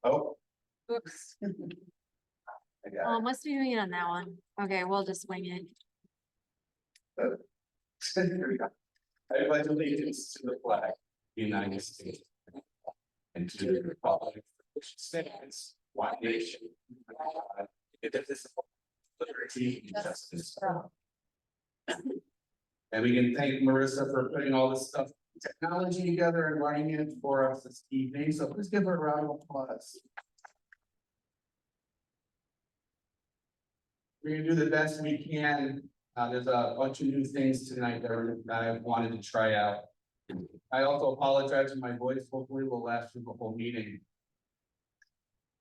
Oh. Oops. I got Oh, must be doing it on that one. Okay, we'll just wing it. it. Here we go. I pledge allegiance to the flag, of the United States, and to the republic which stands one nation, under God, indivisible, with liberty and justice for all. And we can thank Marissa for putting all this stuff, technology together and running it for us this evening. So please give her a round of applause. We're gonna do the best we can. There's a bunch of new things tonight that I wanted to try out. I also apologize for my voice. Hopefully will last through the whole meeting.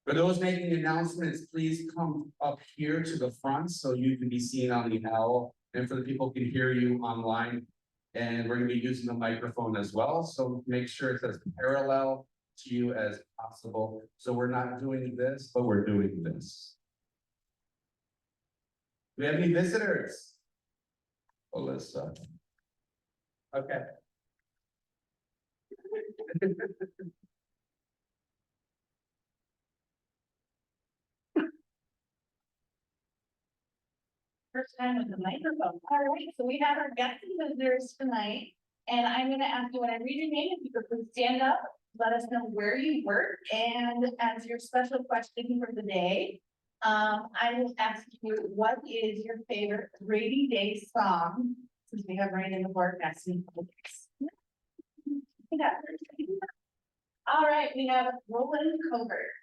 For those making announcements, please come up here to the front so you can be seen on the L. And for the people who can hear you online. And we're gonna be using the microphone as well. So make sure it's as parallel to you as possible. So we're not doing this, but we're doing this. Do we have any visitors? Alyssa. Okay. First time with the microphone. All right, so we have our guests and visitors tonight. And I'm gonna ask you when I read your name, if you could please stand up, let us know where you work, and as your special question for the day. I will ask you, what is your favorite rainy day song? Since we have rain in the forecast. All right, we have Roland Covert.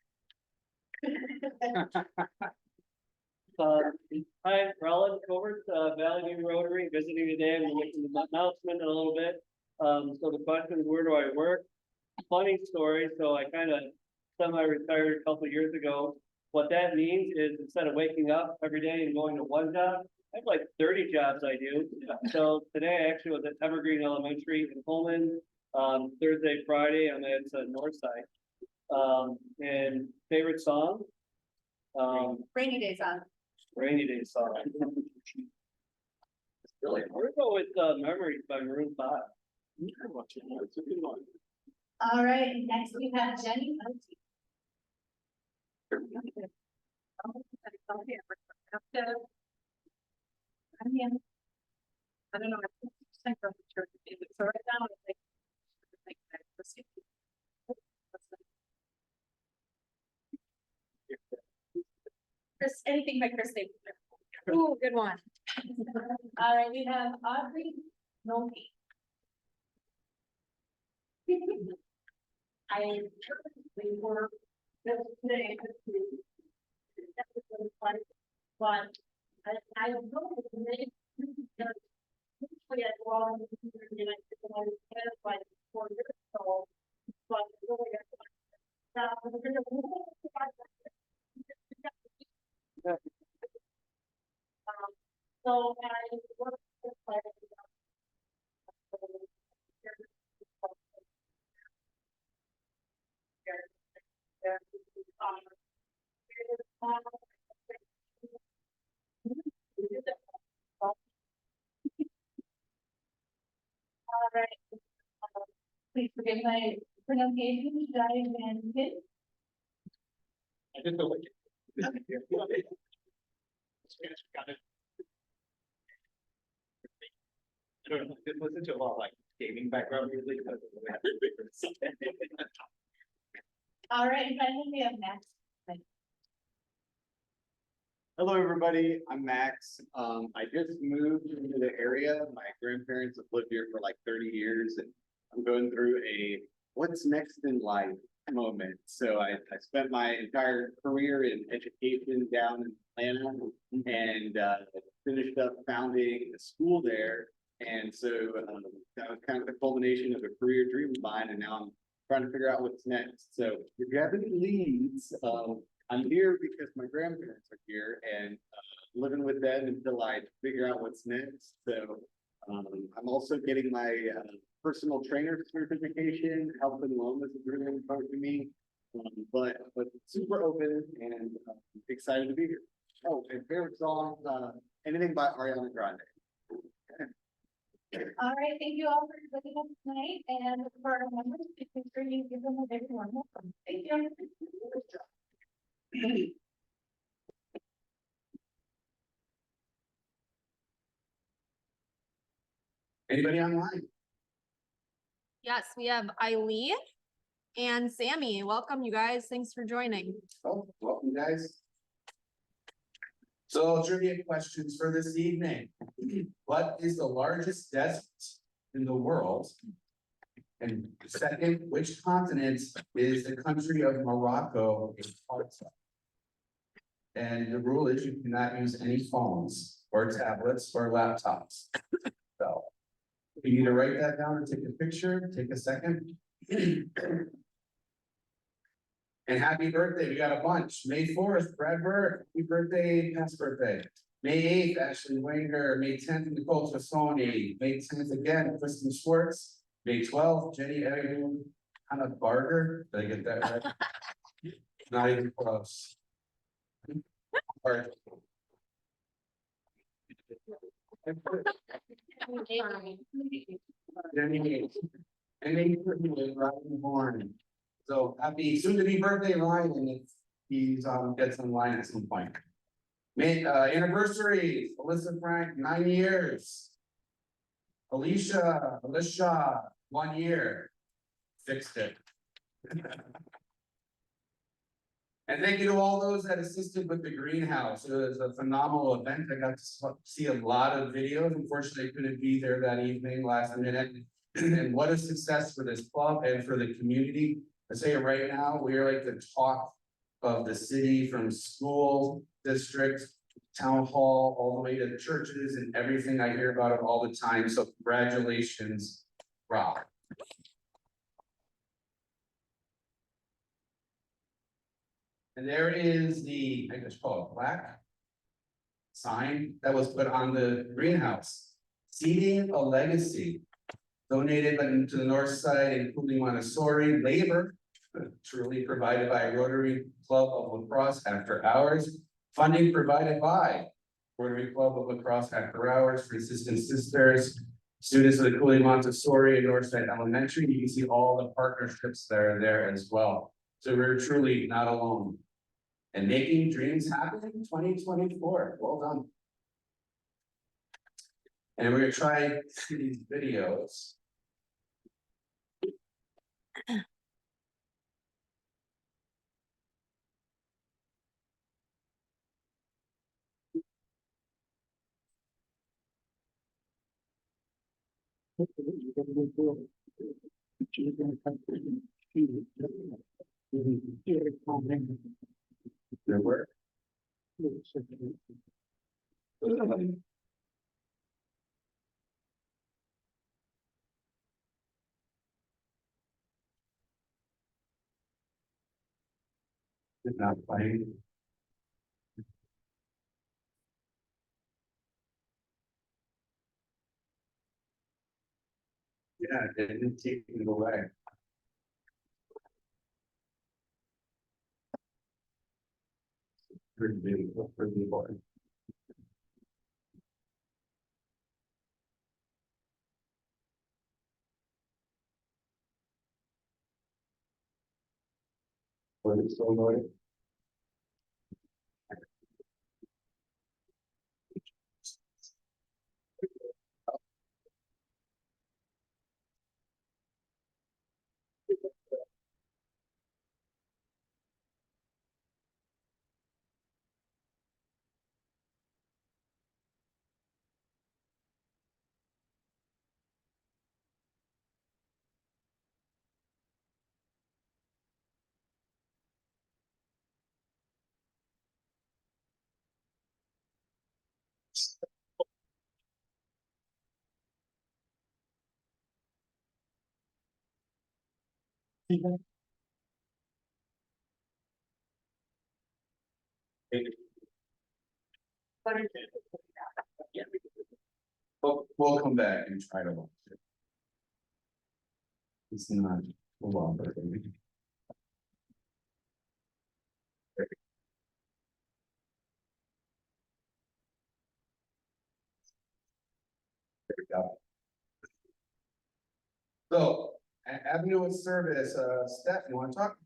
Hi, Roland Covert, Valley View Rotary, visiting today. I'm making the announcement in a little bit. So the question is, where do I work? Funny story. So I kind of semi-retired a couple of years ago. What that means is instead of waking up every day and going to one job, I have like 30 jobs I do. So today I actually was at Evergreen Elementary in Pullman. Thursday, Friday, I'm at Northside. And favorite song? Rainy day song. Rainy day song. Really, we're gonna go with Memories by Maroon 5. All right, next we have Jenny. I don't know. I from the church. So right now, I think Chris, anything by Chris Stapleton. Ooh, good one. All right, we have Audrey Nolte. We were just today. But I don't know if the name. We had long, like 4 years ago. But so I worked with all right. Please forgive my pronunciation, Jai Van Pitt. I didn't know what you. I don't know, I listen to a lot of like gaming background music. All right, and finally we have Max. Hello, everybody. I'm Max. I just moved into the area. My grandparents have lived here for like 30 years, and I'm going through a what's next in life moment. So I spent my entire career in education down in Atlanta and finished up founding a school there. And so that was kind of the culmination of a career dream of mine. And now I'm trying to figure out what's next. So if you have any leads, I'm here because my grandparents are here and living with them until I figure out what's next. So I'm also getting my personal trainer certification. Health and wellness is really important to me, but super open and excited to be here. Oh, and favorite song, anything by Ariana Grande. All right, thank you all for joining us tonight, and for our members, make sure you give them a big warm welcome. Thank you. Anybody online? Yes, we have Eileen and Sammy. Welcome, you guys. Thanks for joining. Oh, welcome, guys. So trivia questions for this evening. What is the largest desert in the world? And second, which continent is the country of Morocco a part of? And the rule is you cannot use any phones or tablets or laptops. So if you need to write that down or take a picture, take a second. And happy birthday, we got a bunch. May 4th, Brad Burke, happy birthday, past birthday. May 8th, Ashley Wanger, May 10th, Nicole Tassoni, May 10th again, Kristen Schwartz, May 12th, Jenny Agu, Hannah Barger, did I get that right? Not even close. All right. Jenny, and then Ryan Horn. So happy soon to be birthday, Ryan, if he's gets online at some point. May anniversary, Alyssa Frank, 9 years. Alicia, 1 year. Fixed it. And thank you to all those that assisted with the greenhouse. It was a phenomenal event. I got to see a lot of videos. Unfortunately, I couldn't be there that evening, last minute. And what a success for this club and for the community. I say it right now, we are like the talk of the city, from school, district, town hall, all the way to churches and everything. I hear about it all the time. So congratulations, Rob. And there is the, I guess call it plaque sign that was put on the greenhouse. Seeding a legacy. Donated to the north side, including Montessori labor, truly provided by Rotary Club of Lacrosse after hours. Funding provided by Rotary Club of Lacrosse after hours for assistant sisters, students of the Cooley Montessori and Northside Elementary. You can see all the partnerships that are there as well. So we're truly not alone. And making dreams happen in 2024. Well done. And we're gonna try these videos. There were. Did not find. Yeah, they didn't take it away. Pretty big, pretty important. But it's so annoying. We'll come back and try to watch it. It's not a long version. There we go. So, Avenue of Service, Steph, you wanna talk?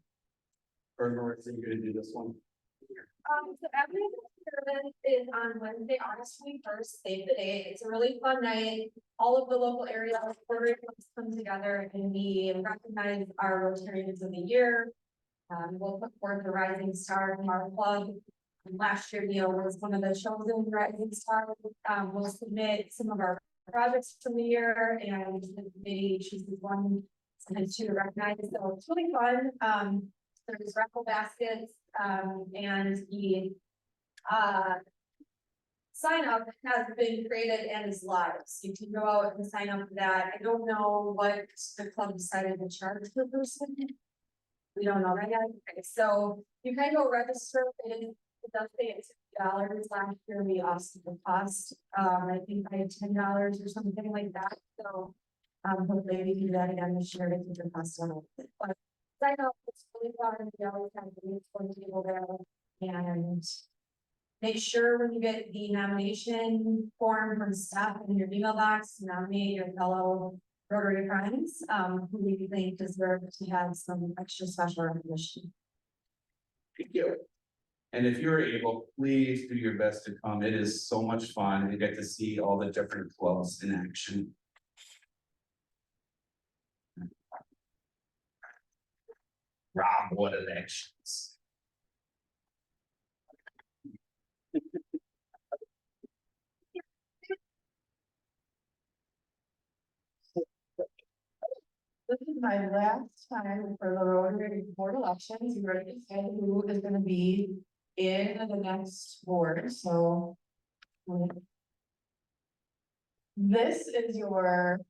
Or North, are you gonna do this one? So Aptiv Service is on Wednesday, August 21st, save the date. It's a really fun night. All of the local area Rotary clubs come together and we recognize our Rotarians of the year. We'll put forth the Rising Star from our club. Last year, Neil was one of the chosen Rising Stars. We'll submit some of our projects from the year and the committee chooses one and to recognize. So it's really fun. There's raffle baskets, and the sign up has been created and is live. So you can go out and sign up for that. I don't know what the club decided to charge per person. We don't know that yet. Okay, so you can go register. It does say it's $50. Last year we offset the cost. I think I had $10 or something like that. So hopefully we can do that again this year to keep the cost down a little bit. But sign up, it's really fun. We always have the news for people there. And make sure when you get the nomination form from staff in your email box, nominate your fellow Rotary friends, who you think deserve to have some extra special recognition. Thank you. And if you're able, please do your best to come. It is so much fun to get to see all the different clubs in action. Rob, what elections? This is my last time for the Rotary Board elections. You already said who is gonna be in the next board, so. This is your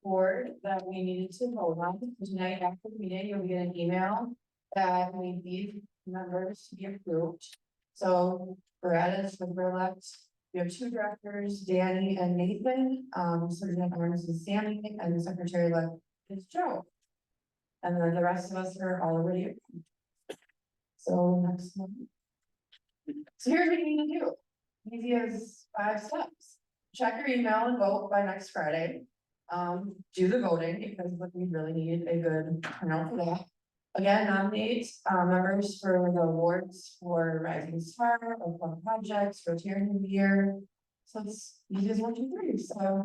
board that we needed to vote on. Tonight after the meeting, you'll get an email that we need members to be approved. So Brad is for elect. We have two directors, Danny and Nathan, Sergeant Arms is Sammy, and the secretary-elect is Joe. And then the rest of us are already approved. So next one. So here's what you need to do. Easy as 5 steps. Check your email and vote by next Friday. Do the voting because we really need a good turnout for that. Again, nominate members for the awards for Rising Star, or fun projects, Rotarian of the Year. So it's easy as 1, 2, 3. So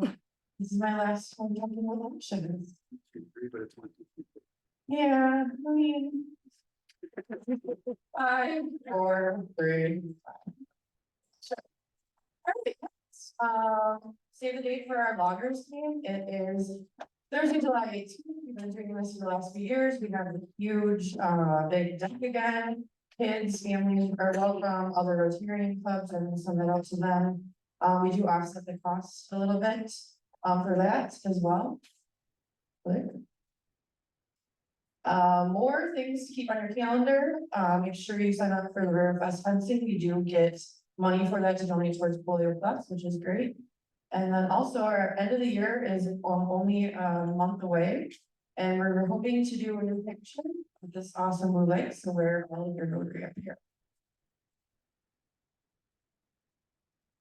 this is my last one talking about elections. 2, 3, but it's 1, 2, 3. Yeah, I mean. 5, 4, 3, 5. Sure. Alright, save the date for our loggers game. It is Thursday, July 18th. We've been doing this for the last few years. We have a huge, big deck again. Kids, families are welcome, other Rotarian clubs, and send that out to them. We do offset the cost a little bit, for that as well. Good. More things to keep on your calendar. Make sure you sign up for the River Fest fencing. You do get money for that to donate towards Polio Plus, which is great. And then also our end of the year is only a month away. And we're hoping to do a new picture of this awesome blue lake. So we're all of your Rotary up here.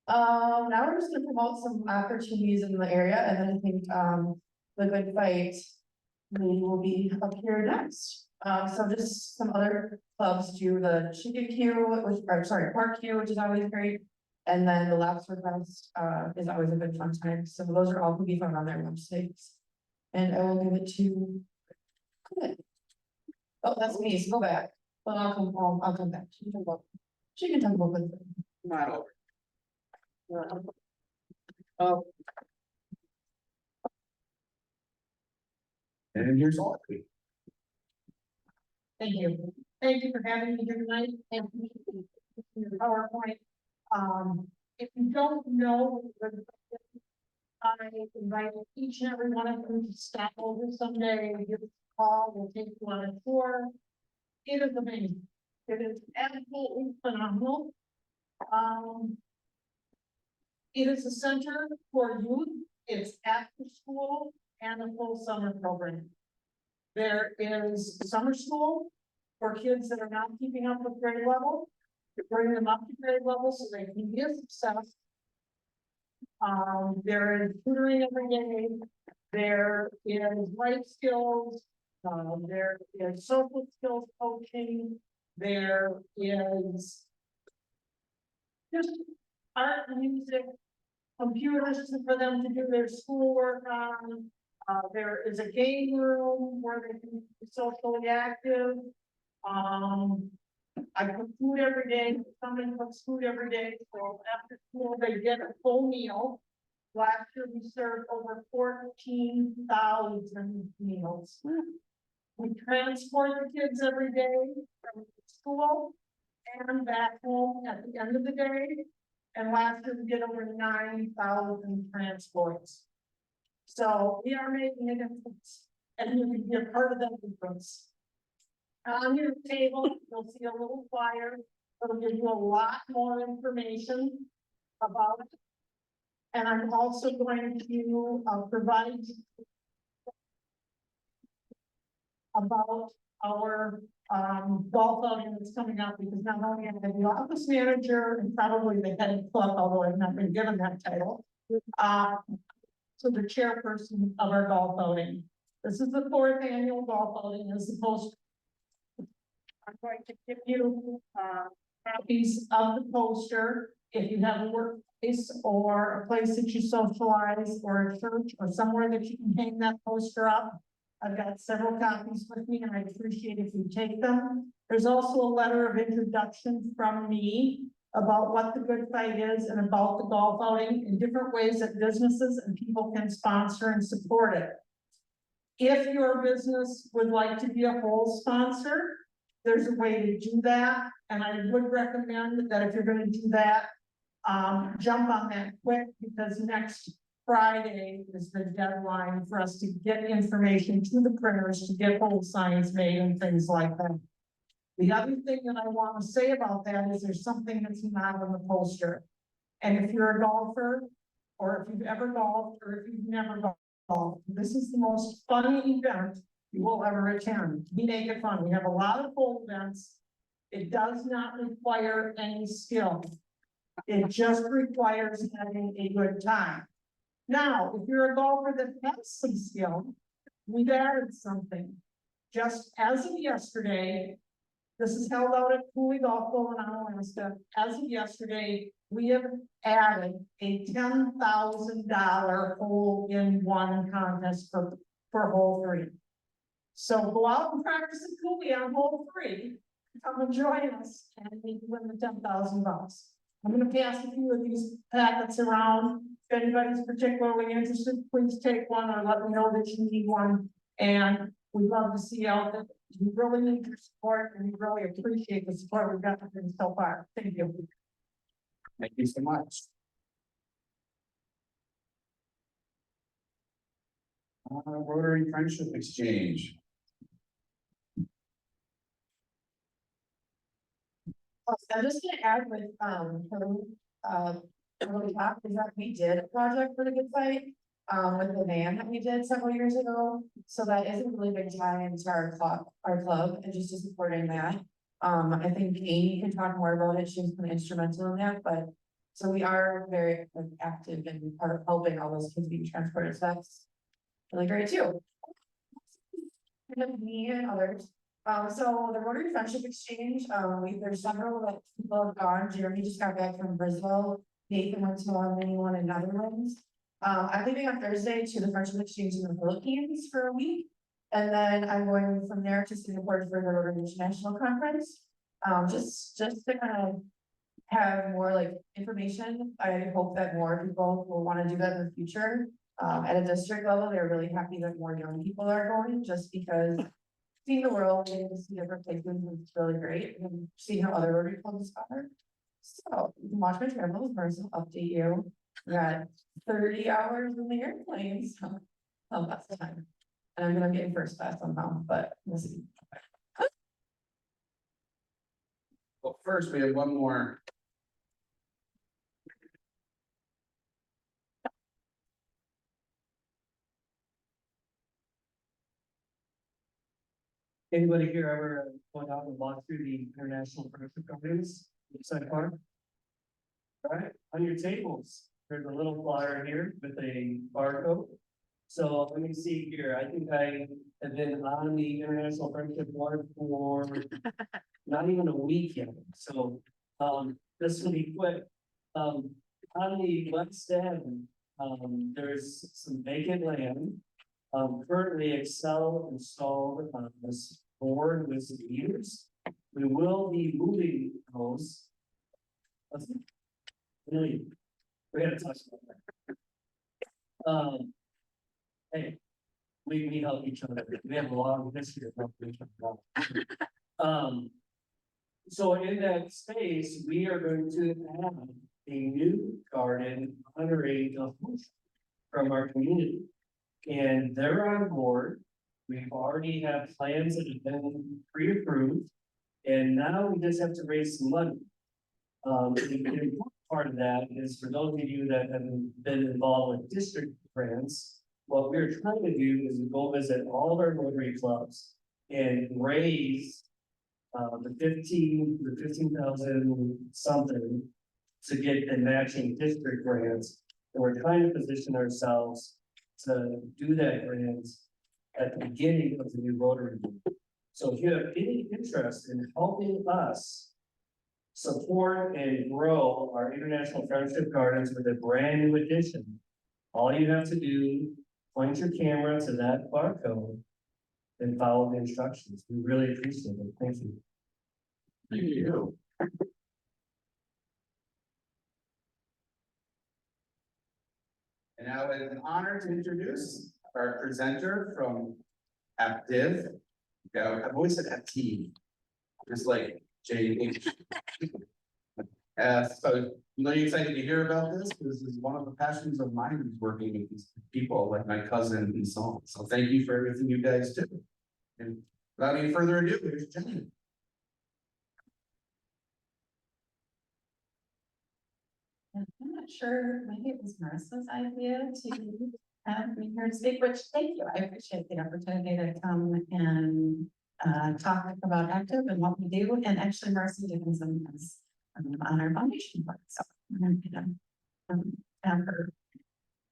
Now we're just gonna promote some opportunities in the area, and then I think the Good Fight we will be up here next. So just some other clubs do the chicken queue, which, or sorry, park queue, which is always great. And then the lobster fest is always a good fun time. So those are all can be found on their websites. And I will give it to. Good. Oh, that's me, so go back. But I'll come back. She can talk about it. Not over. Oh, And here's all. Thank you. Thank you for having me here tonight and your PowerPoint. If you don't know, I invite each and every one of them to stop over someday and give us a call. We'll take you on a tour. It is amazing. It is absolutely phenomenal. It is a center for youth. It's after school and a full summer program. There is summer school for kids that are not keeping up with grade level, to bring them up to grade level so they can be a success. There is tutoring every day. There is life skills. There is social skills coaching. There is just art, music, computers for them to do their schoolwork on. There is a game room where they can be socially active. I cook food every day, somebody cooks food every day, so after school, they get a full meal. Last year, we served over 14,000 meals. We transport the kids every day from school and back home at the end of the day. And last year, we did over 9,000 transports. So we are making a difference, and you can be a part of that difference. On your table, you'll see a little flyer, that'll give you a lot more information about it. And I'm also going to provide about our golf outing that's coming up, because not only am I the office manager and probably the head club, although I've not been given that title. So the chairperson of our golf outing. This is the 4th annual golf outing as opposed. I'm going to give you copies of the poster. If you have a workplace or a place that you socialize or a church or somewhere that you can hang that poster up. I've got several copies with me and I'd appreciate if you take them. There's also a letter of introduction from me about what the Good Fight is and about the golf outing in different ways that businesses and people can sponsor and support it. If your business would like to be a whole sponsor, there's a way to do that. And I would recommend that if you're going to do that, jump on that quick, because next Friday is the deadline for us to get information to the printers to get whole signs made and things like that. The other thing that I want to say about that is there's something that's not on the poster. And if you're a golfer, or if you've ever golfed, or if you've never golfed, this is the most fun event you will ever attend. We make it fun. We have a lot of full events. It does not require any skill. It just requires having a good time. Now, if you're a golfer that has some skill, we've added something. Just as of yesterday, this is held out at Cooley Golf Bowl in Alaska. As of yesterday, we have added a $10,000 hole-in-one contest for hole 3. So go out and practice at Cooley on hole 3. Come and join us and we can win the $10,000. I'm going to pass a few of these packets around. If anybody's particularly interested, please take one or let me know that you need one. And we'd love to see you out there. We really need your support and we really appreciate the support we've gotten so far. Thank you. Thank you so much. Rotary Friendship Exchange. I'm just gonna add with, really top is that we did a project for the Good Fight, with the van that we did several years ago. So that is a really big tie into our club and just supporting that. I think Amy can talk more about it. She's been instrumental in that, but so we are very active and part of helping all those kids being transported. So that's really great too. And me and others. So the Rotary Friendship Exchange, there's several that people have gone. Jeremy just got back from Brazil. Nathan went to one in Netherlands. I'm leaving on Thursday to the Friendship Exchange in the Philippines for a week. And then I'm going from there to Singapore for the Rotary International Conference. Just to kind of have more like information. I hope that more people will want to do that in the future. At a district level, they're really happy that more young people are going, just because seeing the world, getting to see different places is really great, and seeing how other Rotary clubs are. So you can watch my travels, first I'll update you. We got 30 hours in the airplane, so that's the time. And I'm gonna get in first class somehow, but we'll see. Well, first we have one more. Anybody here ever went out and walked through the International Friendship Gardens? Side park? All right, on your tables, there's a little flyer here with a barcode. So let me see here, I think I have been on the International Friendship Board for not even a week yet, so, this will be quick. On the west end, there's some vacant land. Currently Excel installed on this board with some meters. We will be moving those. Really, we're gonna touch on that. Hey, we help each other. We have a long history of helping each other out. So in that space, we are going to add a new garden honoring the host from our community. And they're on board. We've already have plans that have been pre-approved. And now we just have to raise some money. The important part of that is for those of you that have been involved with district grants, what we're trying to do is go visit all of our Rotary clubs and raise the 15,000 something to get the matching district grants. And we're trying to position ourselves to do that grant at the beginning of the new Rotary Group. So if you have any interest in helping us support and grow our International Friendship Gardens with a brand new addition, all you have to do, point your camera to that barcode and follow the instructions. We really appreciate it. Thank you. Thank you. And now it's an honor to introduce our presenter from Aptiv. I've always said Aptiv, just like JH. So I'm really excited to hear about this, because this is one of the passions of mine, is working with these people like my cousin and so on. So thank you for everything you guys do. And without any further ado, here's Jenny. I'm not sure, maybe it was Marissa's idea to have me here to speak, which thank you, I appreciate the opportunity to come and talk about Aptiv and what we do, and actually Marissa Dickinson is on our foundation board, so I'm gonna have her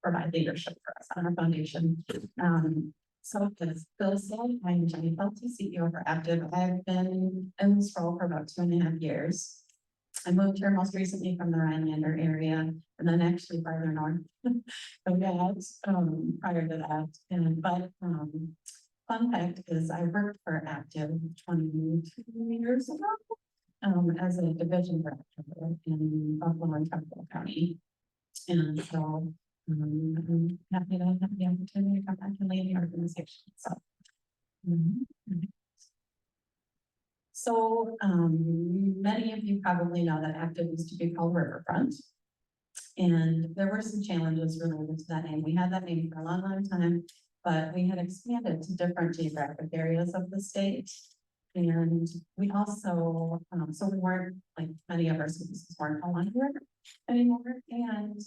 provide leadership for us on our foundation. So as Phil said, I'm Jenny Felty, CEO for Aptiv. I've been in this role for about 2.5 years. I moved here most recently from the Rhinelander area, and then actually farther north from that, prior to that. And fun fact is I worked for Aptiv 22 years ago, as a division director in Buffalo and Trumbull County. And so I'm happy to have the opportunity to come back and lead the organization. So. So, many of you probably know that Aptiv used to be called Riverfront. And there were some challenges related to that name. We had that name for a long, long time, but we had expanded to different geographic areas of the state. And we also, so we weren't, like many of our services weren't along the river anymore. And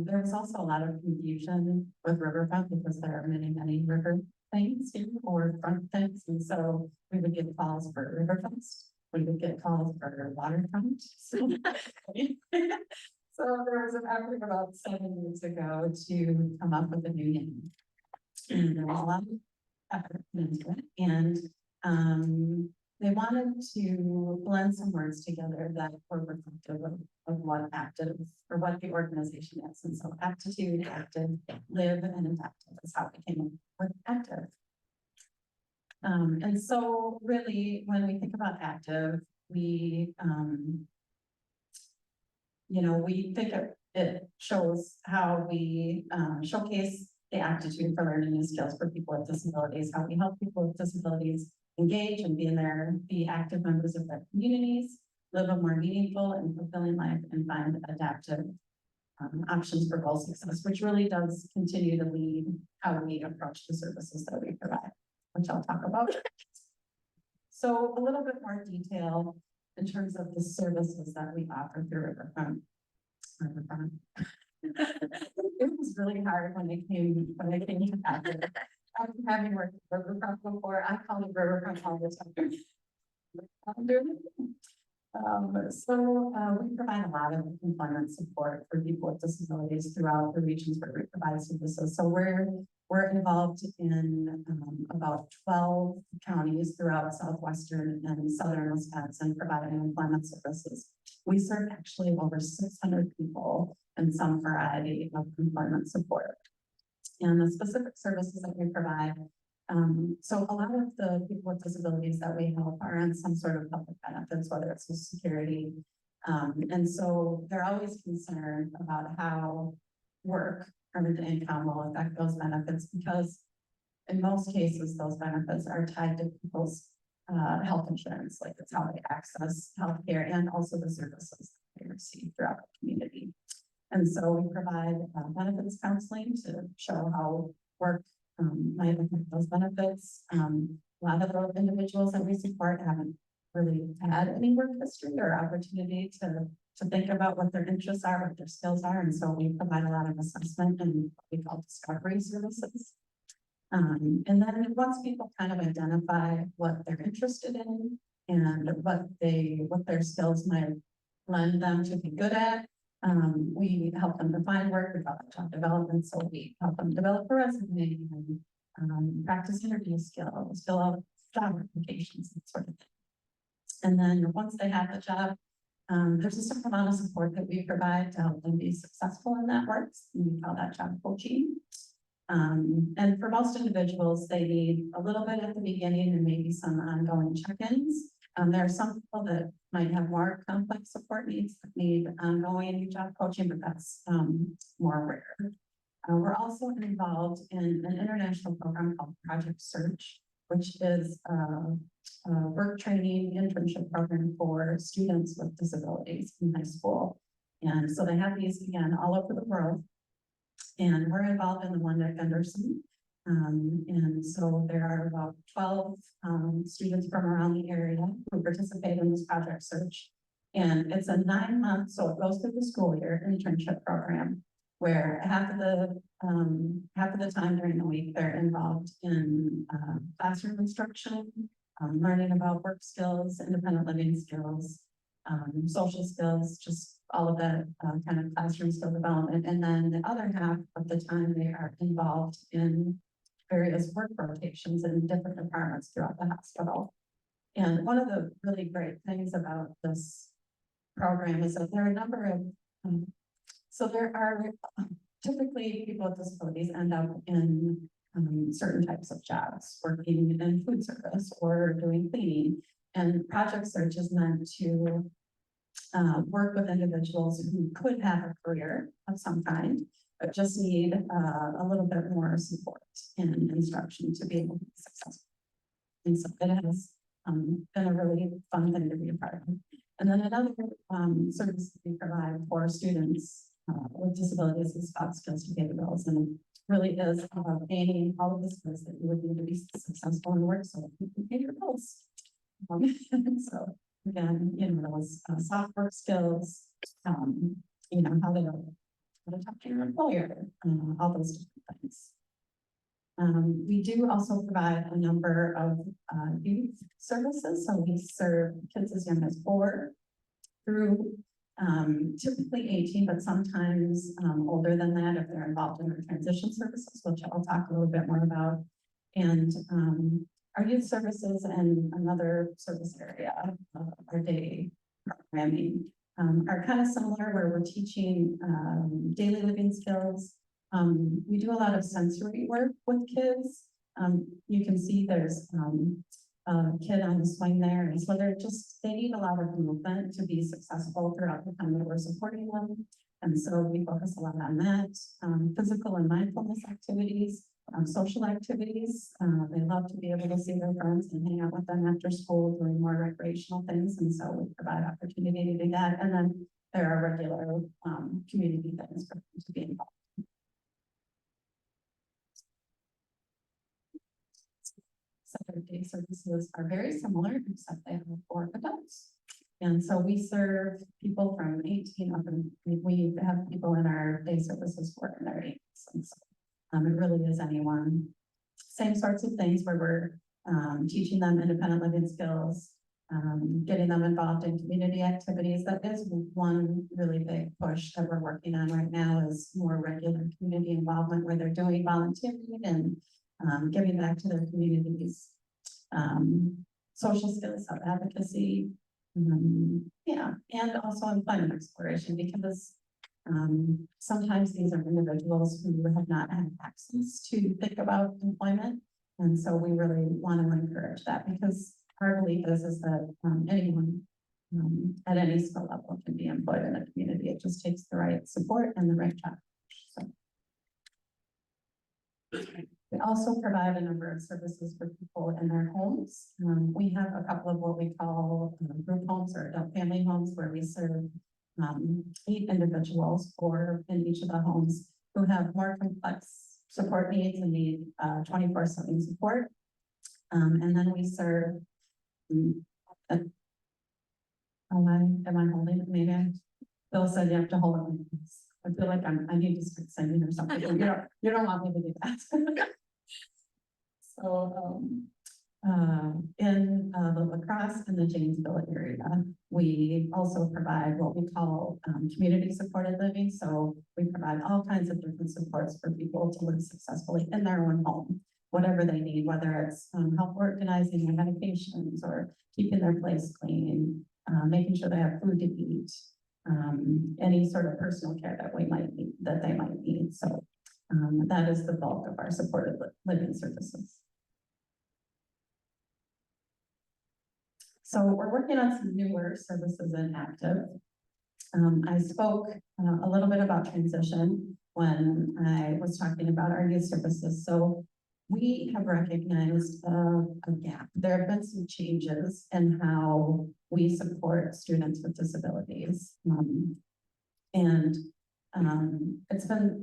there was also a lot of confusion with Riverfront because there are many, many river things or front things. And so we would get calls for Riverfront. We would get calls for waterfront. So there was an effort about 7 years ago to come up with a new name. And there was a lot of effort into it. And they wanted to blend some words together that were reflective of what Aptiv, or what the organization is. And so aptitude, active, live, and adaptive is how it came with Aptiv. And so really, when we think about Aptiv, we, we think it shows how we showcase the aptitude for learning new skills for people with disabilities, how we help people with disabilities engage and be active members of their communities, live a more meaningful and fulfilling life, and find adaptive options for goal success, which really does continue to lead how we approach the services that we provide, which I'll talk about. So a little bit more detail in terms of the services that we offer through Riverfront. It was really hard when I came to Aptiv. After having worked at Riverfront before, I call it Riverfront all the time. We provide a lot of employment support for people with disabilities throughout the regions where we provide services. So we're we're involved in, about 12 counties throughout southwestern and southern Wisconsin providing employment services. We serve actually over 600 people in some variety of employment support. And the specific services that we provide, so a lot of the people with disabilities that we help are on some sort of public benefits, whether it's Social Security. And so they're always concerned about how work, earned income will affect those benefits, because in most cases, those benefits are tied to people's health insurance, like it's how they access healthcare and also the services they receive throughout the community. And so we provide benefits counseling to show how work might affect those benefits. A lot of the individuals that we support haven't really had any work history or opportunity to think about what their interests are, what their skills are. And so we provide a lot of assessment and what we call discovery services. And then once people kind of identify what they're interested in and what their skills might lend them to be good at, we help them define work, we call it job development. So we help them develop a resume and practice interview skills, fill out job applications, that sort of thing. And then once they have the job, there's a certain amount of support that we provide to help them be successful in that work. And we call that job coaching. And for most individuals, they need a little bit at the beginning and maybe some ongoing check-ins. There are some people that might have more complex support needs that need ongoing job coaching, but that's more rare. We're also involved in an international program called Project Search, which is a work training internship program for students with disabilities in high school. And so they have these again all over the world. And we're involved in the one at Gunderson. And so there are about 12 students from around the area who participate in this Project Search. And it's a 9-month, so it goes through the school year internship program, where half of the time during the week, they're involved in classroom instruction, learning about work skills, independent living skills, social skills, just all of that kind of classroom skill development. And then the other half of the time they are involved in various work rotations in different departments throughout the hospital. And one of the really great things about this program is that there are a number of, so there are typically people with disabilities end up in certain types of jobs, working in food service or doing cleaning. And Project Search is meant to work with individuals who could have a career of some kind, but just need a little bit more support and instruction to be able to be successful. And so it has been a really fun thing to be a part of. And then another service that we provide for students with disabilities is soft skills to pay the bills, and really is about gaining all of the skills that you would need to be successful in work so that you can pay your bills. So again, those soft work skills, how to talk to your employer, all those different things. We do also provide a number of youth services. So we serve kids as young as 4 through typically 18, but sometimes older than that if they're involved in our transition services, which I'll talk a little bit more about. And our youth services and another service area of our day programming are kind of similar, where we're teaching daily living skills. We do a lot of sensory work with kids. You can see there's a kid on the swing there, and so they need a lot of movement to be successful throughout the time that we're supporting them. And so we focus a lot on that, physical and mindfulness activities, social activities. They love to be able to see their friends and hang out with them after school, doing more recreational things. And so we provide opportunity to do that. And then there are regular community things for them to be involved. Saturday services are very similar, except they have 4 adults. And so we serve people from 18 up, and we have people in our day services for in their 80s. And so it really is anyone. Same sorts of things where we're teaching them independent living skills, getting them involved in community activities. That is one really big push that we're working on right now, is more regular community involvement where they're doing volunteering and giving back to their communities. Social skills, advocacy, yeah, and also employment exploration, because sometimes these are individuals who have not had access to think about employment. And so we really want to encourage that, because our belief is that anyone at any skill level can be employed in a community. It just takes the right support and the right job. So. We also provide a number of services for people in their homes. We have a couple of what we call group homes or adult family homes, where we serve 8 individuals or in each of the homes who have more complex support needs and need 24/7 support. And then we serve, am I holding it? Maybe Bill said you have to hold it. I feel like I need to start singing or something. You don't want me to do that. So, in the La Crosse and the Janesville area, we also provide what we call community supported living. So we provide all kinds of different supports for people to live successfully in their own home, whatever they need, whether it's help organizing their medications or keeping their place clean, making sure they have food to eat, any sort of personal care that they might need. So that is the bulk of our supported living services. So we're working on some newer services in Aptiv. I spoke a little bit about transition when I was talking about our youth services. So we have recognized a gap. There have been some changes in how we support students with disabilities.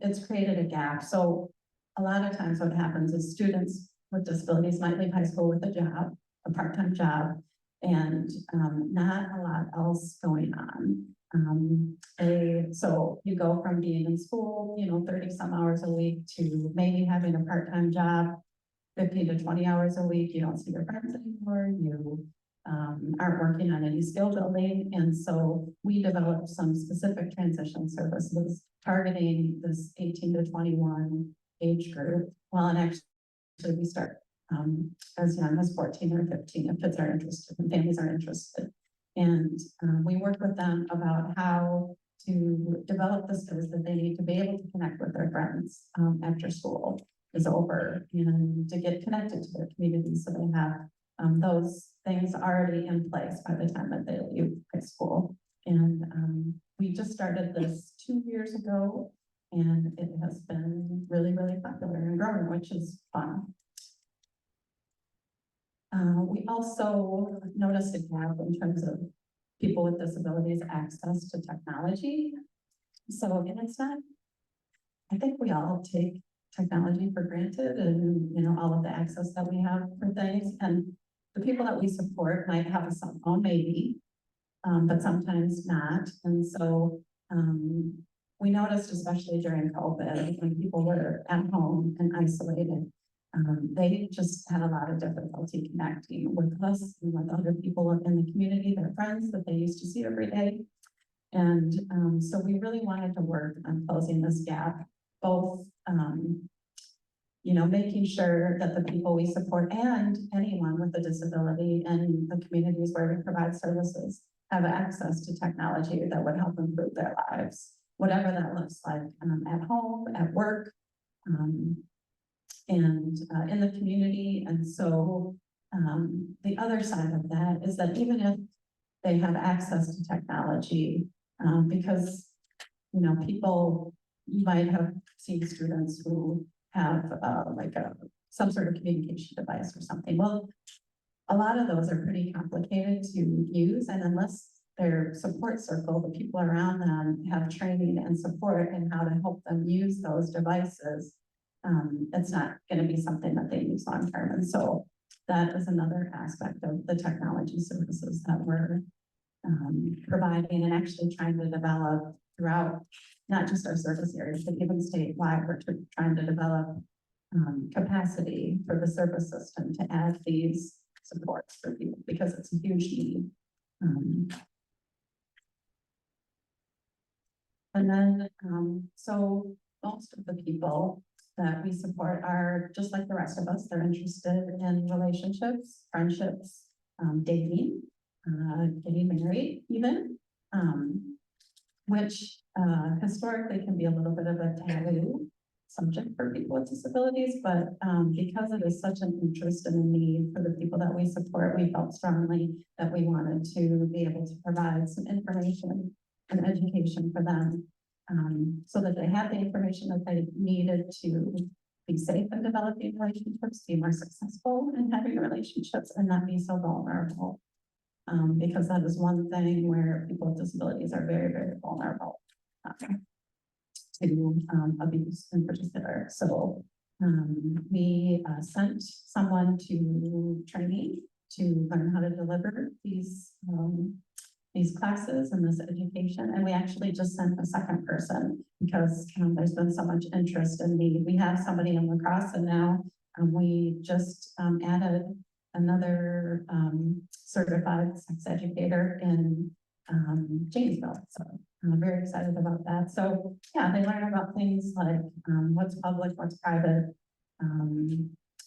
It's created a gap. So a lot of times what happens is students with disabilities might leave high school with a job, a part-time job, and not a lot else going on. So you go from being in school, 30 some hours a week, to maybe having a part-time job, 15 to 20 hours a week. You don't see your friends anymore. You aren't working on any skill building. And so we developed some specific transition services targeting this 18 to 21 age group. Well, and actually we start as young as 14 or 15 if kids are interested and families are interested. And we work with them about how to develop the skills that they need to be able to connect with their friends after school is over, and to get connected to their community, so they have those things already in place by the time that they leave high school. And we just started this 2 years ago, and it has been really, really popular and growing, which is fun. We also noticed a gap in terms of people with disabilities access to technology. So, and it's not, I think we all take technology for granted, and all of the access that we have for things. And the people that we support might have a cell phone, maybe, but sometimes not. And so we noticed, especially during COVID, when people were at home and isolated, they just had a lot of difficulty connecting with us and with other people in the community, their friends that they used to see every day. And so we really wanted to work on closing this gap, both making sure that the people we support and anyone with a disability in the communities where we provide services have access to technology that would help improve their lives, whatever that looks like, at home, at work, and in the community. And so the other side of that is that even if they have access to technology, because people, you might have seen students who have some sort of communication device or something. Well, a lot of those are pretty complicated to use, and unless their support circle, the people around them, have training and support in how to help them use those devices, it's not going to be something that they use long term. And so that is another aspect of the technology services that we're providing and actually trying to develop throughout not just our service areas, but even statewide. We're trying to develop capacity for the service system to add these supports for people, because it's a huge need. And then, so most of the people that we support are just like the rest of us. They're interested in relationships, friendships, dating, getting married even, which historically can be a little bit of a taboo subject for people with disabilities, but because it is such an interest and a need for the people that we support, we felt strongly that we wanted to be able to provide some information and education for them, so that they had the information that they needed to be safe in developing relationships, be more successful in having relationships, and not be so vulnerable. Because that is one thing where people with disabilities are very, very vulnerable to abuse in particular. So we sent someone to training to learn how to deliver these classes and this education. And we actually just sent a second person because there's been so much interest and need. We have somebody in lacrosse, and now we just added another certified sex educator in Janesville. So I'm very excited about that. So yeah, they learn about things like what's public, what's private,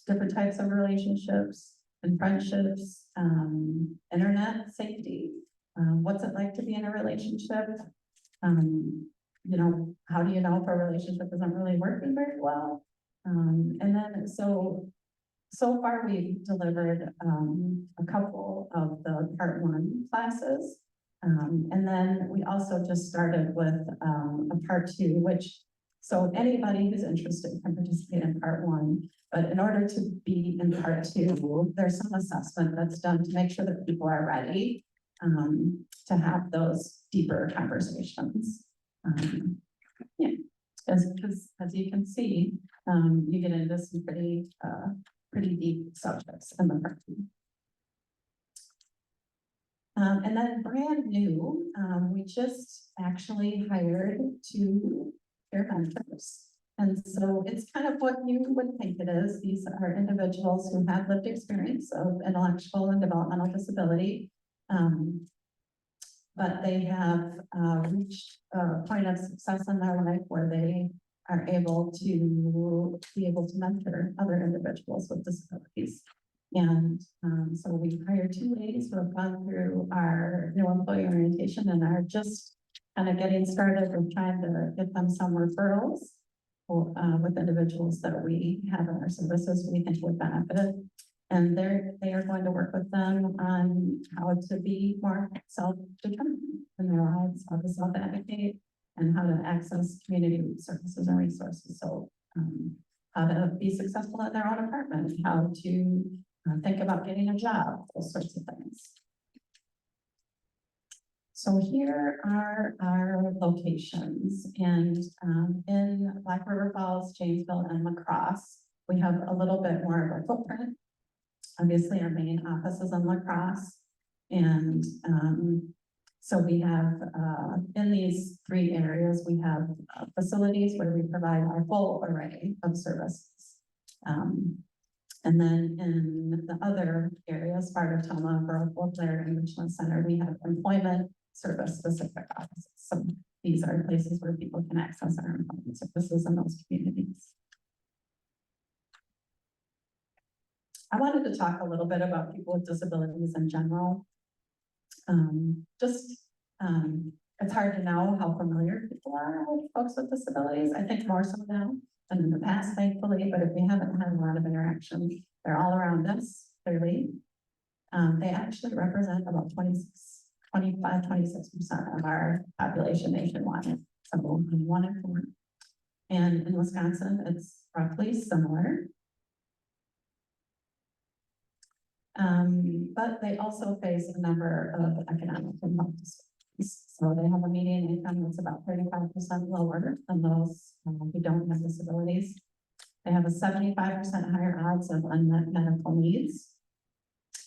different types of relationships and friendships, internet safety, what's it like to be in a relationship? You know, how do you know if a relationship isn't really working very well? And then so far we've delivered a couple of the part 1 classes. And then we also just started with a part 2, which, so anybody who's interested can participate in part 1, but in order to be in part 2, there's some assessment that's done to make sure that people are ready to have those deeper conversations. Yeah, as you can see, you get into some pretty deep subjects in the part 2. And then brand new, we just actually hired 2 peer mentors. And so it's kind of what you would think it is. These are individuals who have lived experience of intellectual and developmental disability. But they have reached a point of success in their life where they are able to mentor other individuals with disabilities. And so we hired 2 ladies who have gone through our new employee orientation and are just kind of getting started with trying to get them some referrals with individuals that we have in our services we think would benefit. And they are going to work with them on how to be more self-determined in their lives, how to self-advocate, and how to access community services and resources. So how to be successful in their own apartment, how to think about getting a job, those sorts of things. So here are our locations, and in Black River Falls, Janesville, and La Crosse, we have a little bit more of a footprint. Obviously, our main office is in La Crosse, and so we have in these 3 areas, we have facilities where we provide our full array of services. And then in the other areas, Sparta-Toma, Borough Blair, and Richland Center, we have employment service specific offices. So these are places where people can access our employment services in those communities. I wanted to talk a little bit about people with disabilities in general. It's hard to know how familiar people are with folks with disabilities. I think more so now than in the past, thankfully, but if we haven't had a lot of interaction, they're all around us, clearly. They actually represent about 26% of our population nationwide. So 1 in 4. And in Wisconsin, it's roughly similar. But they also face a number of economic and health disparities. So they have a median income that's about 35% lower than those who don't have disabilities. They have a 75% higher odds of unmet medical needs.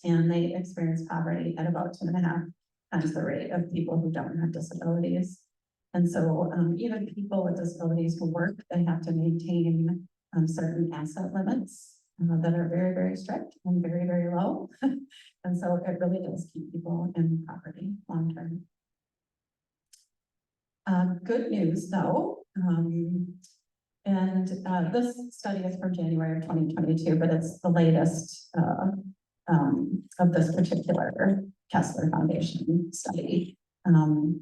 And they experience poverty at about 2.5 times the rate of people who don't have disabilities. And so even people with disabilities who work, they have to maintain certain asset limits that are very, very strict and very, very low. And so it really does keep people in poverty long term. Good news though, and this study is from January of 2022, but it's the latest of this particular Kessler Foundation study.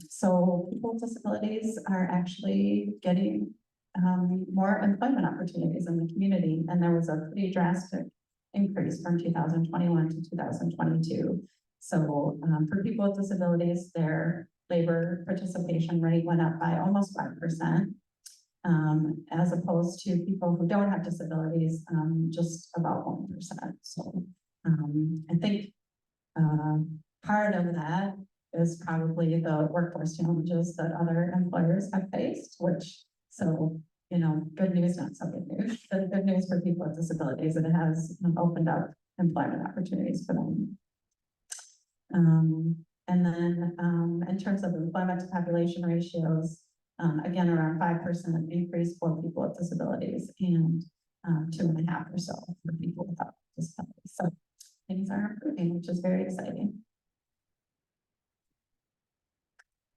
So people with disabilities are actually getting more employment opportunities in the community, and there was a pretty drastic increase from 2021 to 2022. So for people with disabilities, their labor participation rate went up by almost 5%, as opposed to people who don't have disabilities, just about 1%. So I think part of that is probably the workforce challenges that other employers have faced, which, so, you know, good news, not so good news. The good news for people with disabilities, it has opened up employment opportunities for them. And then in terms of employment to population ratios, again, around 5% increase for people with disabilities and 2.5% or so for people without disabilities. So things are improving, which is very exciting.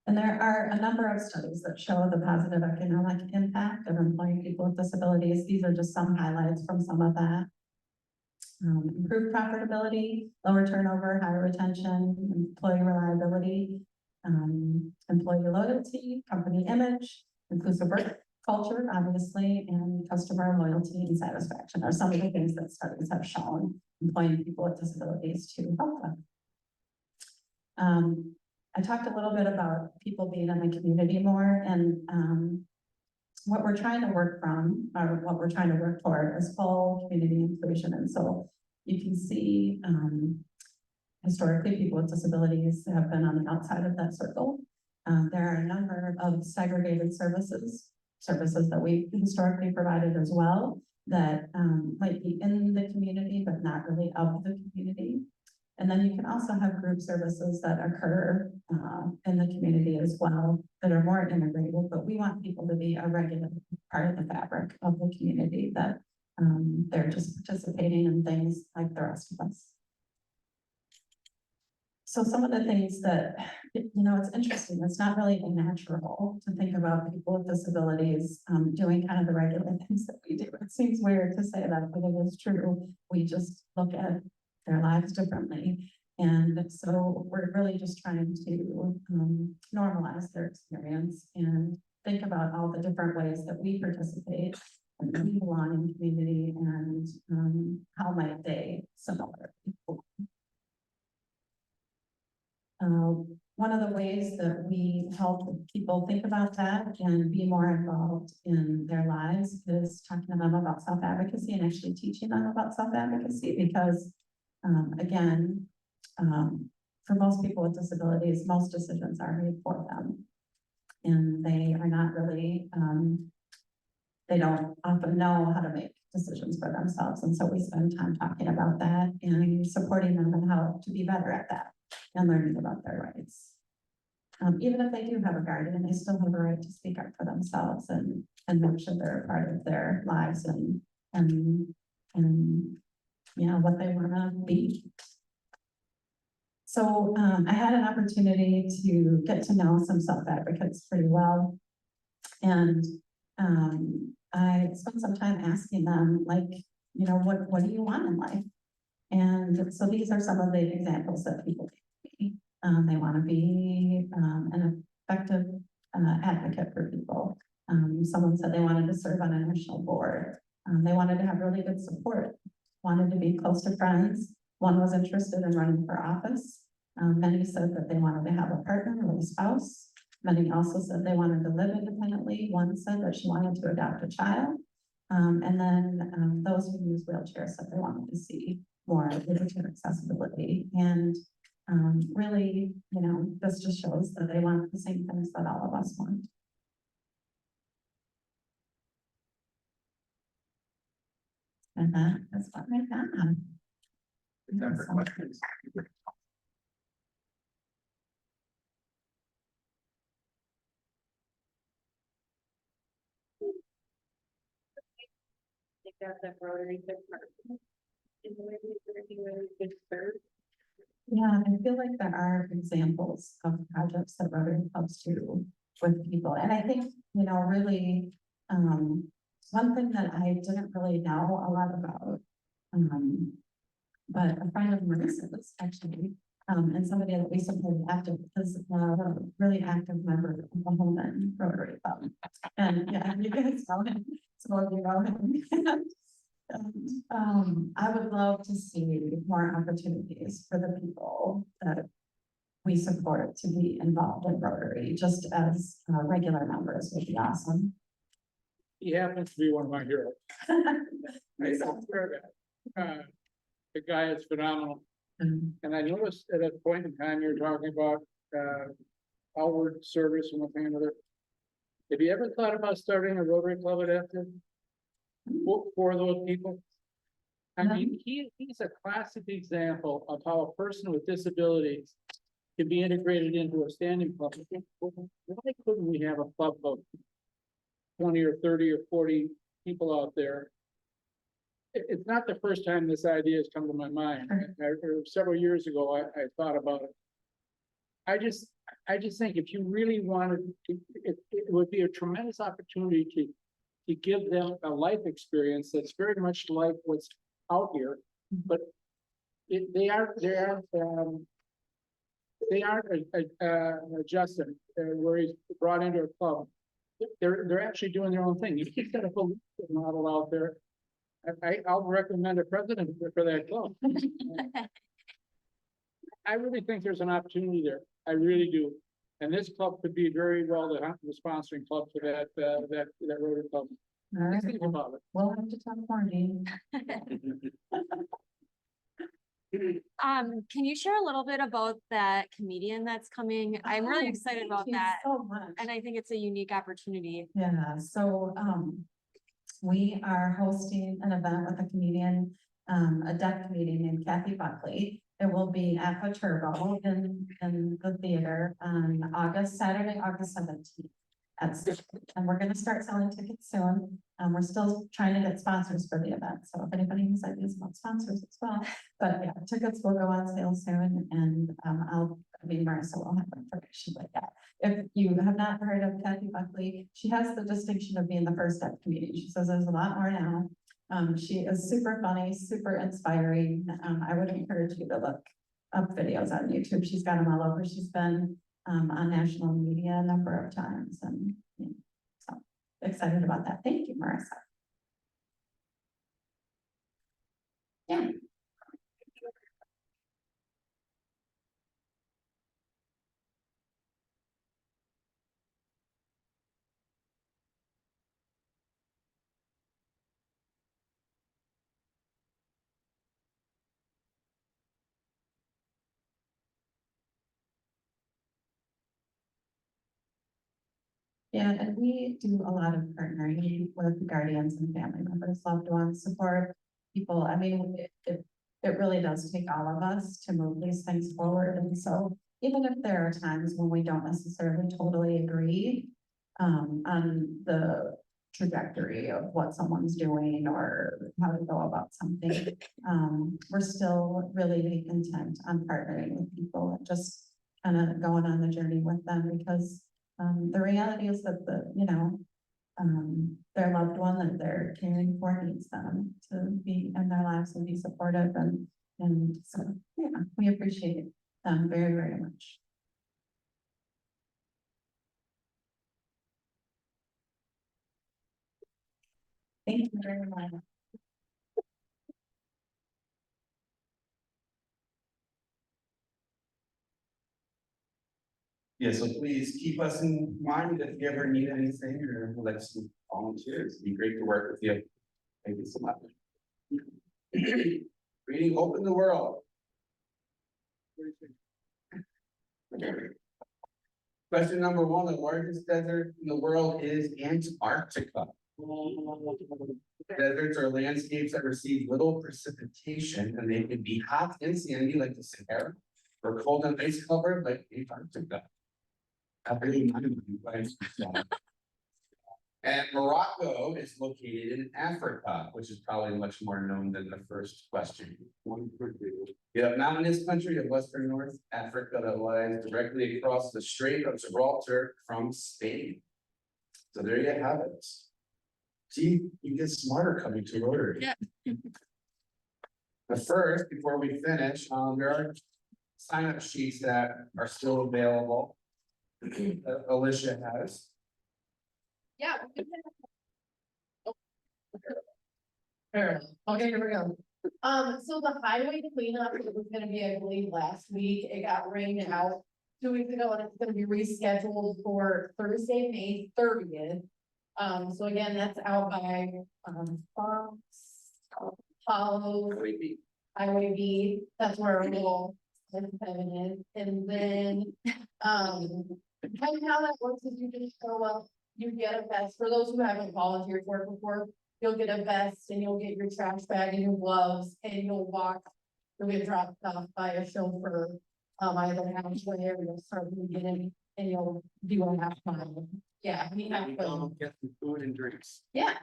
And there are a number of studies that show the positive economic impact of employing people with disabilities. These are just some highlights from some of that. Improved profitability, lower turnover, higher retention, employee reliability, employee loyalty, company image, inclusive work culture, obviously, and customer loyalty and satisfaction are some of the things that studies have shown employing people with disabilities to help them. I talked a little bit about people being in the community more, and what we're trying to work from, or what we're trying to work toward, is full community inclusion. And so you can see, historically, people with disabilities have been on the outside of that circle. There are a number of segregated services that we historically provided as well, that might be in the community, but not really of the community. And then you can also have group services that occur in the community as well, that are more integrated, but we want people to be a regular part of the fabric of the community, that they're just participating in things like the rest of us. So some of the things that, you know, it's interesting, it's not really natural to think about people with disabilities doing kind of the regular things that we do. It seems weird to say that, but it is true. We just look at their lives differently. And so we're really just trying to normalize their experience and think about all the different ways that we participate and we belong in the community, and how might they similar people. One of the ways that we help people think about that and be more involved in their lives is talking to them about self-advocacy and actually teaching them about self-advocacy, because again, for most people with disabilities, most decisions are made for them. And they are not really, they don't often know how to make decisions for themselves. And so we spend time talking about that and supporting them and how to be better at that and learning about their rights. Even if they do have a guardian, they still have a right to speak up for themselves and make sure they're a part of their lives and you know, what they want to be. So I had an opportunity to get to know some self-advocates pretty well. And I spent some time asking them, like, you know, what do you want in life? And so these are some of the examples that people gave me. They want to be an effective advocate for people. Someone said they wanted to serve on a national board. They wanted to have really good support, wanted to be close to friends. One was interested in running for office. Many said that they wanted to have a partner or a spouse. Many also said they wanted to live independently. One said that she wanted to adopt a child. And then those who use wheelchairs said they wanted to see more wheelchair accessibility. And really, you know, this just shows that they want the same things that all of us want. And that's what I got. Time for questions. Take out that Rotary picture. Yeah, I feel like there are examples of projects that Rotary clubs do with people, and I think, you know, really, one thing that I didn't really know a lot about, but a friend of Marissa's actually, and somebody that we supported active, is a really active member of the Holman Rotary Club. And yeah, you guys know him, some of you know him. I would love to see more opportunities for the people that we support to be involved in Rotary, just as regular members would be awesome. He happens to be one of my heroes. I swear that. The guy is phenomenal. Um, And I noticed at a point in time, you were talking about, outward service and one thing or another. Have you ever thought about starting a Rotary Club at Aptiv? For those people? I mean, he's a classic example of how a person with disabilities can be integrated into a standing club. Why couldn't we have a club of 20 or 30 or 40 people out there? It's not the first time this idea has come to my mind. Several years ago, I thought about it. I just think if you really wanted, it would be a tremendous opportunity to give them a life experience that's very much like what's out here, but they aren't Justin, where he's brought into a club. They're actually doing their own thing. You've got a whole model out there. I'll recommend a president for that club. I really think there's an opportunity there. I really do. And this club could be very well the sponsoring club for that Rotary Club. All right, Just think about it. we'll have to talk more, Dean. Can you share a little bit about that comedian that's coming? I'm really excited about Thank you that, so much. and I think it's a unique opportunity. Yeah, so, we are hosting an event with a comedian, a deaf comedian named Kathy Buckley. It will be at the Turbo in the theater on Saturday, August 17th. And we're gonna start selling tickets soon. We're still trying to get sponsors for the event, so if anybody has ideas about sponsors as well. But yeah, tickets will go on sale soon, and Marissa will have information like that. If you have not heard of Kathy Buckley, she has the distinction of being the first deaf comedian. She says there's a lot more now. She is super funny, super inspiring. I would encourage you to look up videos on YouTube. She's got them all over. She's been on national media a number of times, and so excited about that. Thank you, Marissa. Yeah. Yeah, and we do a lot of partnering with guardians and family members, loved ones, support people. I mean, it really does take all of us to move these things forward. And so even if there are times when we don't necessarily totally agree on the trajectory of what someone's doing or how to go about something, we're still really intent on partnering with people and just kind of going on the journey with them, because the reality is that their loved one that they're caring for needs them to be in their lives and be supportive, and so, yeah, we appreciate them very, very much. Thank you very much. Yeah, so please keep us in mind if you ever need anything or would like some volunteers. It'd be great to work with you. Thank you so much. Reading Open the World. Question number 1, the largest desert in the world is Antarctica. Deserts are landscapes that receive little precipitation, and they can be hot and sandy like the Sahara, or cold and ice covered like Antarctica. I really mind you guys. And Morocco is located in Africa, which is probably much more known than the first question. You have mountainous country of Western North Africa that lies directly across the Strait of Gibraltar from Spain. So there you have it. See, you get smarter coming to Rotary. Yeah. But first, before we finish, there are sign-up sheets that are still available. That Alicia has. Yeah. Fair enough. Okay, here we go. So the highway cleanup, it was gonna be, I believe, last week, it got rained out 2 weeks ago, and it's gonna be rescheduled for Thursday, May 30th. So again, that's out by, Fox, Hollow, Highway B, that's where our little, seven is, and then, kind of how that works is you just show up, you get a vest, for those who haven't volunteered for it before, you'll get a vest and you'll get your trash bag and your gloves, and you'll walk, you'll get dropped off by a chauffeur, either halfway or you'll start from the beginning, and you'll do a half mile. Yeah, I mean, halfway. Get some food and drinks. Yeah.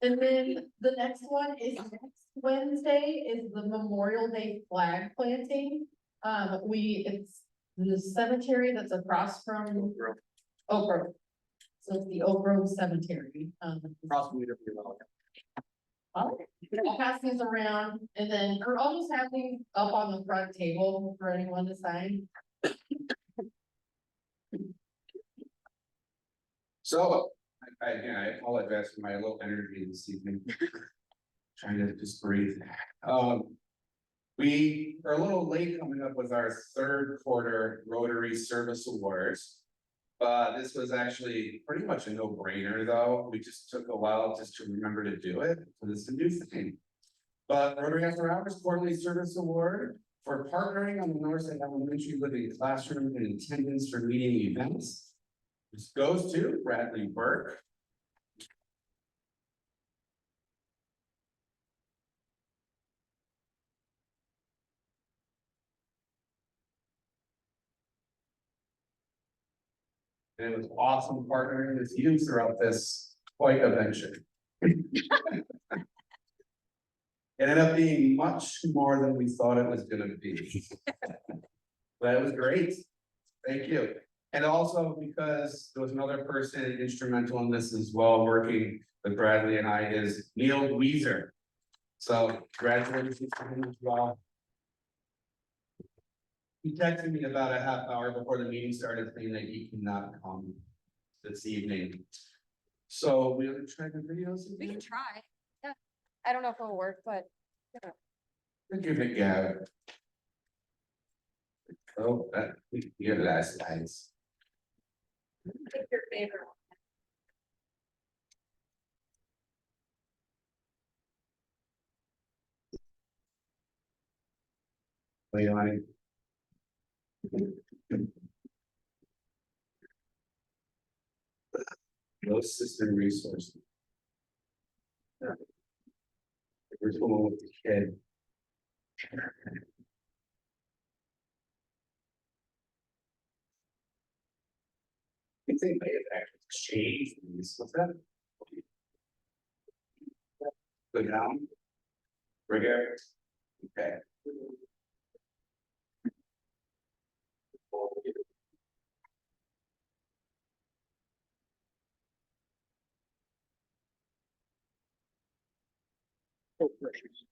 And then the next one is next Wednesday is the Memorial Day flag planting. It's the cemetery that's across from Oak Grove. So it's the Oak Grove Cemetery. I'll pass these around, and then we're almost having up on the front table for anyone to sign. So, again, I apologize for my low energy this evening. Trying to just breathe. We are a little late coming up with our third quarter Rotary Service Awards. But this was actually pretty much a no-brainer, though. We just took a while just to remember to do it, so this is a new thing. But Rotary After Hours Quarterly Service Award for partnering on the Northside Elementary Living Classroom and attendance for meeting events. This goes to Bradley Burke. And it was awesome partnering with you throughout this quite adventure. It ended up being much more than we thought it was gonna be. But it was great. Thank you. And also because there was another person instrumental in this as well, working with Bradley and I, is Neil Weezer. So congratulations to him as well. He texted me about a half hour before the meeting started saying that he cannot come this evening. So we gonna try the videos We again? can try. Yeah. I don't know if it'll work, but. Give it a go. Oh, you're the last guys. Pick your favorite one. Wait on it. No system resources. Where's the one with the kid? I think they may have actually changed these. What's that? Go down. Right here. Okay. Oh, precious.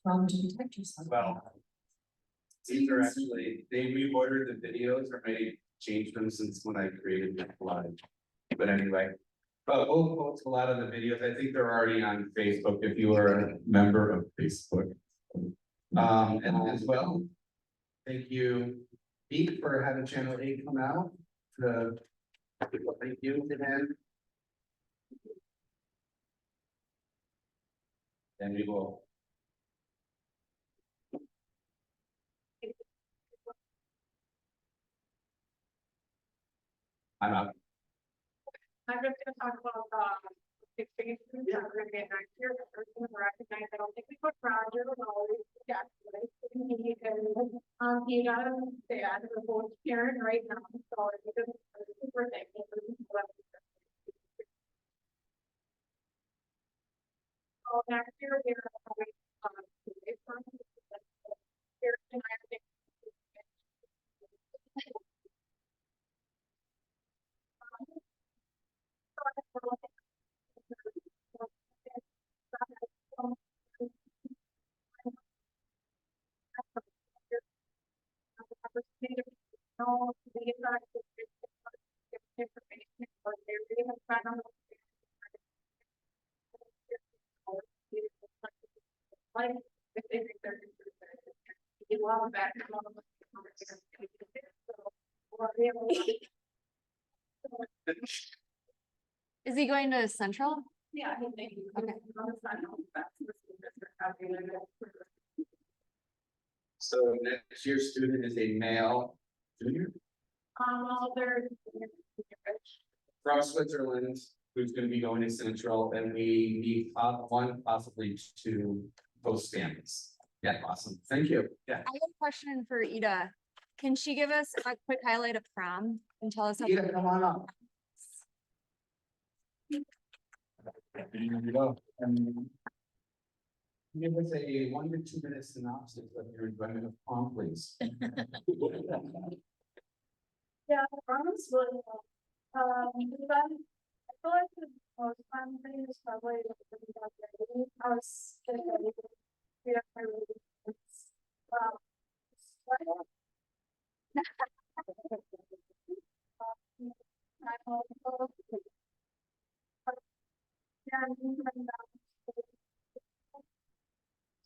to protect yourself. Well, these are actually, they reordered the videos or may change them since when I created the live. But anyway, but we'll post a lot of the videos. I think they're already on Facebook if you are a member of Facebook. And as well, thank you, Pete, for having Channel 8 come out. Thank you to them. And we will. I'm out. I'm just gonna talk about, experiences, I'm gonna get back here, the person who recognized, I don't think we put Roger, but always, yeah. He got a dad, a both parent right now, so it's just super thankful for this. So next year, we're having, it's on. Here, and I think. No, the impact of information, but they really have found out. Like, if they think they're you want back. Is he going to Central? Yeah, I think. Okay. So next year's student is a male junior Well, they're. from Switzerland who's gonna be going to Central, and we need one, possibly two host families. Yeah, awesome. Thank you. Yeah. I have a question for Ida. Can she give us a quick highlight of prom and tell us? Ida, come on up. There you go. Give us a 1 to 2 minute synopsis of your enjoyment of prom, please. Yeah, promise was, I feel like the most fun thing is probably I was getting ready to read up my readings.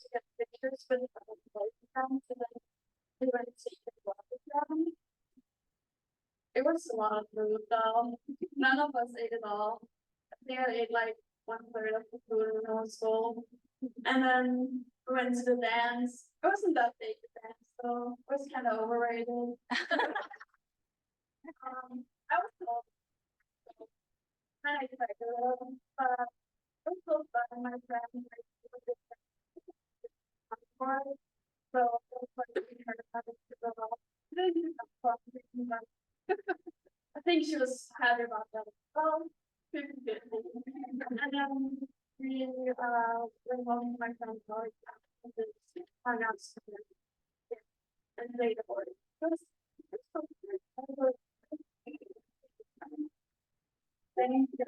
To get pictures for the program, so then we went to take a walk with them. It was a lot of food though. None of us ate it all. They ate like 1/3 of the food in the whole school. And then we went to the dance. It wasn't that big a dance, so it was kind of overrated. I was told. Kind of excited a little, but it was so fun. My friends, so it was like we heard about it to go. I think she was happy about that. Oh, good. And then we went home to my friend's house and just hung out and played the board. It was so good. Thank you.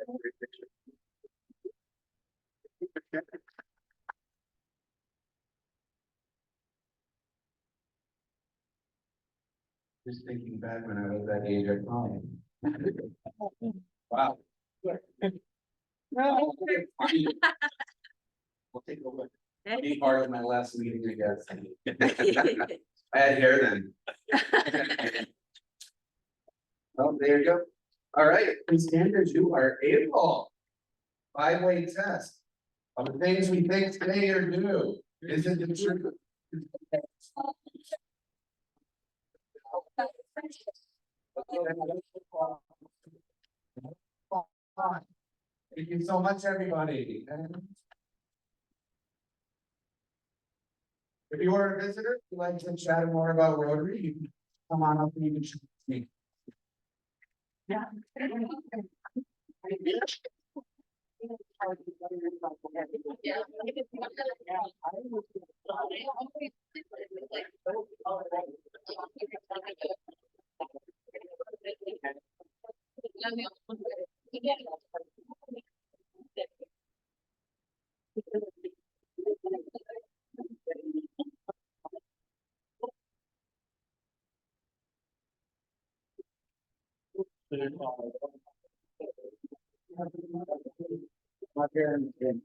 Just thinking back when I was that age of prom. Wow. Well, we'll take a look. Be part of my last meeting, I guess. I had hair then. Oh, there you go. All right, please stand as you are able. 5-way test. Of the things we think today are new. Is it the truth? Thank you so much, everybody. If you are a visitor, you'd like to chat more about Rotary, you can come on up and you can speak. Yeah. My parents. I'm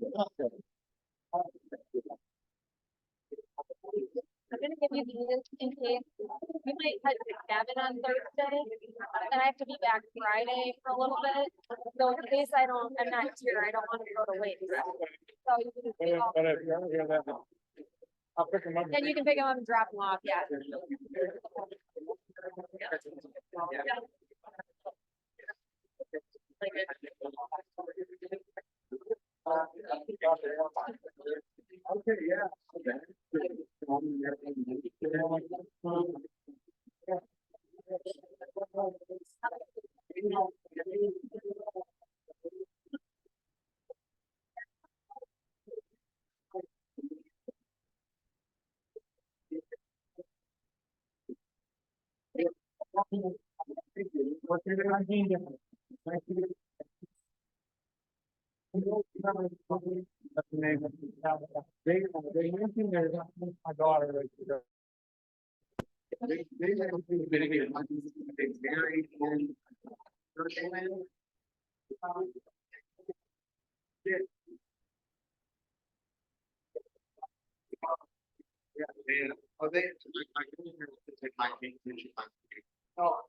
gonna give you these in case, we might head to Gavin on Thursday, and I have to be back Friday for a little bit. So in case I'm not here, I don't wanna go to waste. So you can just pick up- But if you're here, then I'll pick them up. then you can pick them up and drop them off, yeah. Okay, yeah. What's your name? Thank you. That's the name of the town. They mentioned there's my daughter right there. They have to mitigate a very important person. Yeah, man. Oh, they, I can hear what they take my vacation. Oh.